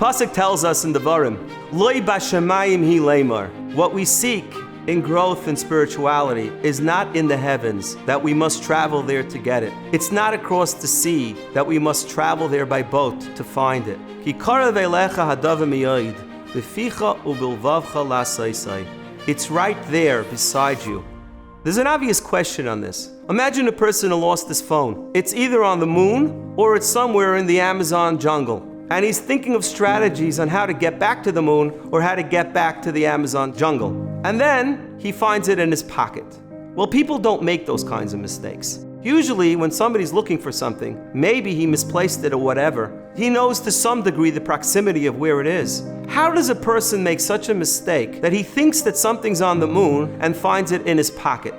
pasuk tells us in Devarim, Loi b'shamayim hi leimar. What we seek in growth and spirituality is not in the heavens, that we must travel there to get it. It's not across the sea, that we must travel there by boat to find it. Ki karav elecha hadav miyod, b'ficha u'bilvavcha la'saysay. It's right there beside you. There's an obvious question on this. Imagine a person who lost his phone. It's either on the moon or it's somewhere in the Amazon jungle. And he's thinking of strategies on how to get back to the moon or how to get back to the Amazon jungle. And then he finds it in his pocket. Well, people don't make those kinds of mistakes. Usually when somebody's looking for something, maybe he misplaced it or whatever, he knows to some degree the proximity of where it is. How does a person make such a mistake that he thinks that something's on the moon and finds it in his pocket?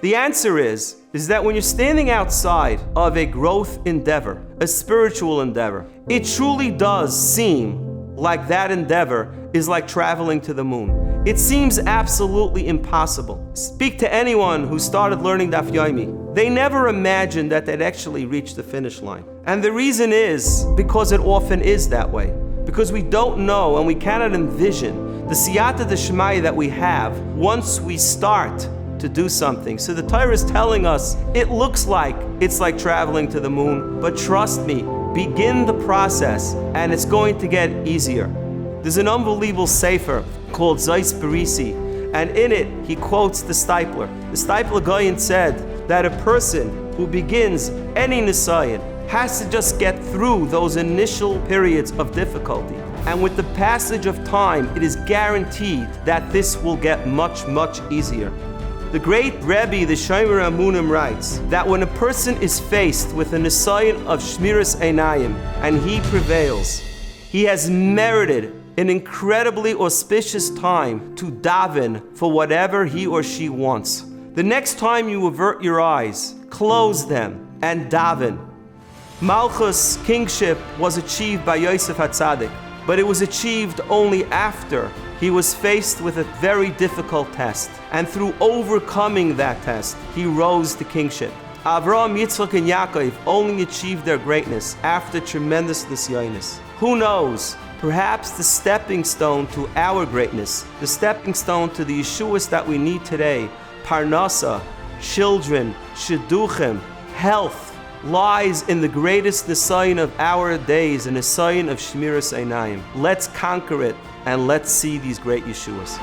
The answer is that when you're standing outside of a growth endeavor, a spiritual endeavor, it truly does seem like that endeavor is like traveling to the moon. It seems absolutely impossible. Speak to anyone who started learning Daf Yomi. They never imagined that they'd actually reach the finish line. And the reason is because it often is that way. Because we don't know and we cannot envision the siyata d'shmaya that we have once we start to do something. So the Torah is telling us it looks like it's like traveling to the moon, but trust me, begin the process and it's going to get easier. There's an unbelievable sefer called Zayis Parisi, and in it he quotes the Stipler. The Stipler Goyen said that a person who begins any nisayon has to just get through those initial periods of difficulty. And with the passage of time, it is guaranteed that this will get much, much easier. The great Rabbi, the Shomer Amunim, writes that when a person is faced with a nisayon of shmiras einayim and he prevails, he has merited an incredibly auspicious time to daven for whatever he or she wants. The next time you avert your eyes, close them and daven. Malchus, kingship, was achieved by Yosef HaTzadik, but it was achieved only after he was faced with a very difficult test. And through overcoming that test, he rose to kingship. Avraham, Yitzchak, and Yaakov only achieved their greatness after tremendous nisayon. Who knows? Perhaps the stepping stone to our greatness, the stepping stone to the Yeshuas that we need today, Parnasa, children, Shidduchim, health, lies in the greatest nisayon of our days, a nisayon of shmiras einayim. Let's conquer it and let's see these great Yeshuas.